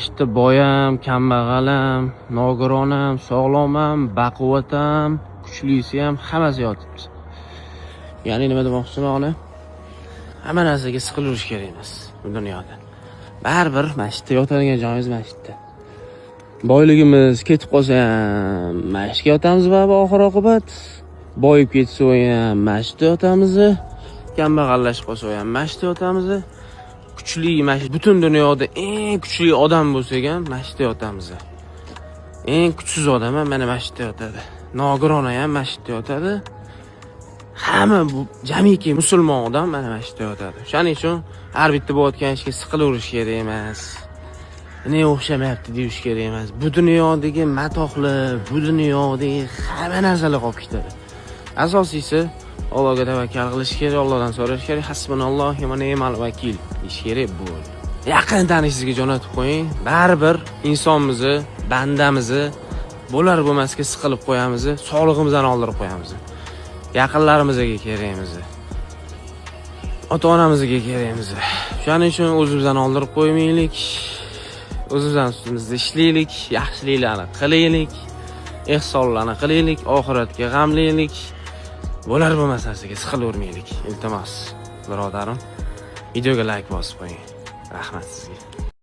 mashitda boyam, kambag'alam, nogironam, sog'lomam, baquvvatam, kuchlisi ham hammasi yotibdi. Ya'ni nima demoqchiman ona? Hamma narsaga siqilish kerak emas bu dunyoda. Baribir mashitda yotadigan joyimiz mashitda. Boyligimiz ketib qolsa ham mashitga yotamiz va oxir oqibat boyib ketsa ham mashitda yotamiz. Kambag'allashib qolsa ham mashitda yotamiz. Kuchli mashit butun dunyoda eng kuchli odam bo'lsak ham mashitda yotamiz. Eng kuchsiz odam ham mana mashitda yotadi. Nogirona ham mashitda yotadi. Hamma bu jamiki musulmon odam mana mashitda yotadi. Shuning uchun har bitta bo'layotgan ishga siqilaverish kerak emas. Ne o'xshamayapti deyish kerak emas. Bu dunyodagi matohlar, bu dunyodagi hamma narsalar qolib ketadi. Asosiysi Allohga tavakkal qilish kerak, Allohdan so'rash kerak. Hasbunallohi va ni'mal vakil deyish kerak bu. Yaqin tanishingizga jo'natib qo'ying. Baribir insonmiz, bandamiz, bo'lar bo'lmasga siqilib qo'yamiz, sog'lig'imizdan oldirib qo'yamiz. Yaqinlarimizga kerakmiz. Ota-onamizga kerakmiz. Shuning uchun o'zimizdan oldirib qo'ymaylik. O'zimizdan ustimizda ishlaylik, yaxshiliklarni qilaylik, ehsonlarni qilaylik, oxiratga g'amlaylik. Bo'lar bo'lmas narsaga siqilavermaylik. Iltimos, birodarim, videoga like bosib qo'ying. Rahmat sizga.